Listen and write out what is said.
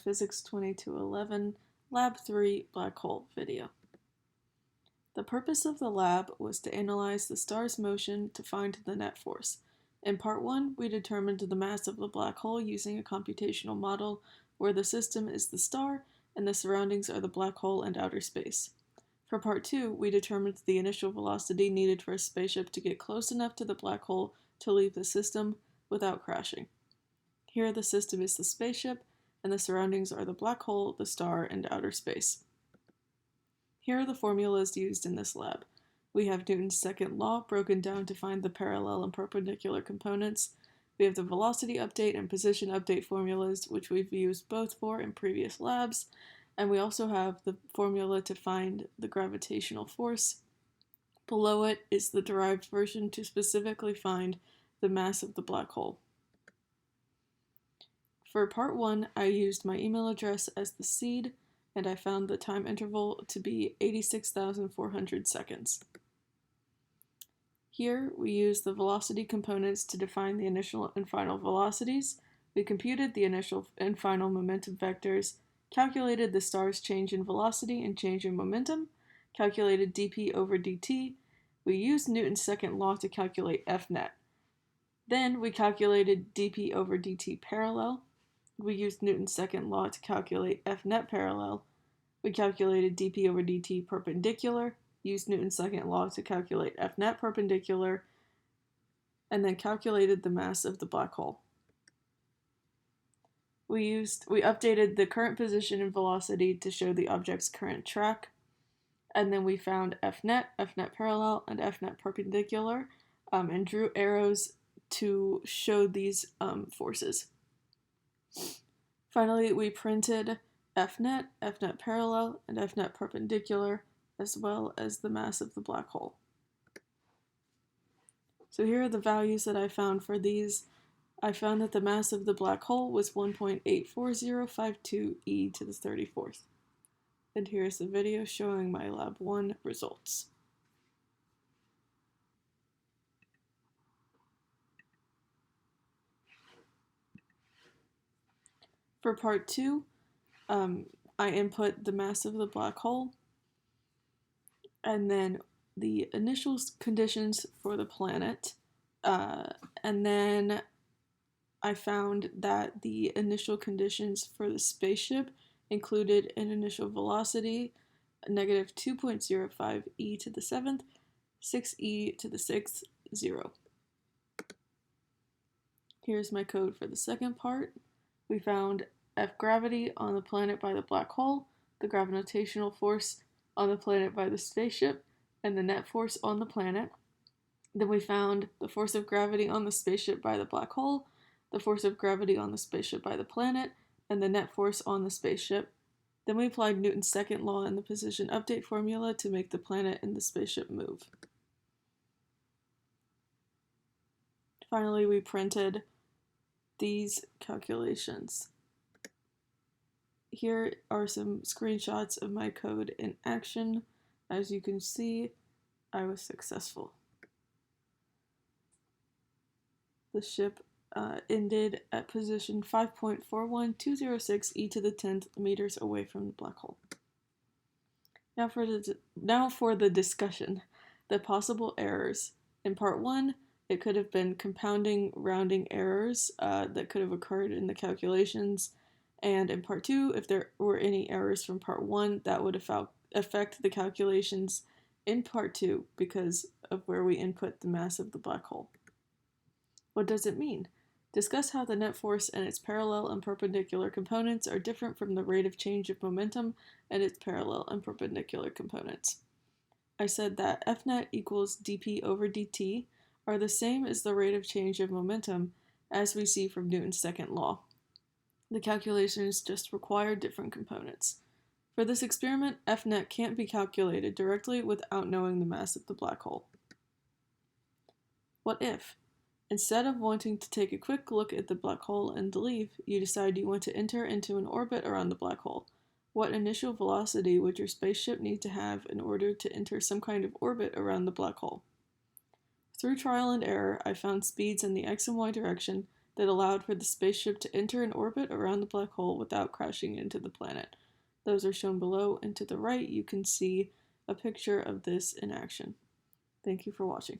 Physics 2211, Lab 3 Black Hole video. The purpose of the lab was to analyze the star's motion to find the net force. In part 1, we determined the mass of the black hole using a computational model where the system is the star and the surroundings are the black hole and outer space. For part 2, we determined the initial velocity needed for a spaceship to get close enough to the black hole to leave the system without crashing. Here the system is the spaceship, and the surroundings are the black hole, the star, and outer space. Here are the formulas used in this lab. We have Newton's second law broken down to find the parallel and perpendicular components. We have the velocity update and position update formulas, which we've used both for in previous labs. And we also have the formula to find the gravitational force. Below it is the derived version to specifically find the mass of the black hole. For part 1, I used my email address as the seed, and I found the time interval to be 86,400 seconds. Here, we used the velocity components to define the initial and final velocities. We computed the initial and final momentum vectors, calculated the star's change in velocity and change in momentum, calculated dp over dt. We used Newton's second law to calculate F net. Then we calculated dp over dt parallel. We used Newton's second law to calculate F net parallel. We calculated dp over dt perpendicular, used Newton's second law to calculate F net perpendicular, and then calculated the mass of the black hole. We updated the current position and velocity to show the object's current track, and then we found F net parallel, and F net perpendicular, and drew arrows to show these forces. Finally, we printed F net parallel, and F net perpendicular, as well as the mass of the black hole. So here are the values that I found for these. I found that the mass of the black hole was 1.84052 e to the 34th. And here's the video showing my Lab 1 results. For part 2, I input the mass of the black hole, and then the initial conditions for the planet, and then I found that the initial conditions for the spaceship included an initial velocity, negative 2.05 e to the 7th, 6 e to the 6th, 0. Here's my code for the second part. We found F gravity on the planet by the black hole, the gravitational force on the planet by the spaceship, and the net force on the planet. Then we found the force of gravity on the spaceship by the black hole, the force of gravity on the spaceship by the planet, and the net force on the spaceship. Then we applied Newton's second law and the position update formula to make the planet and the spaceship move. Finally, we printed these calculations. Here are some screenshots of my code in action. As you can see, I was successful. The ship ended at position 5.41206 e to the 10th meters away from the black hole. Now for the discussion. The possible errors. In part 1, it could have been compounding rounding errors that could have occurred in the calculations. And in part 2, if there were any errors from part 1, that would affect the calculations in part 2 because of where we input the mass of the black hole. What does it mean? Discuss how the net force and its parallel and perpendicular components are different from the rate of change of momentum and its parallel and perpendicular components. I said that F net equals dp over dt are the same as the rate of change of momentum as we see from Newton's second law. The calculations just require different components. For this experiment, F net can't be calculated directly without knowing the mass of the black hole. What if? Instead of wanting to take a quick look at the black hole and leave, you decide you want to enter into an orbit around the black hole. What initial velocity would your spaceship need to have in order to enter some kind of orbit around the black hole? Through trial and error, I found speeds in the x and y direction that allowed for the spaceship to enter an orbit around the black hole without crashing into the planet. Those are shown below, and to the right you can see a picture of this in action. Thank you for watching.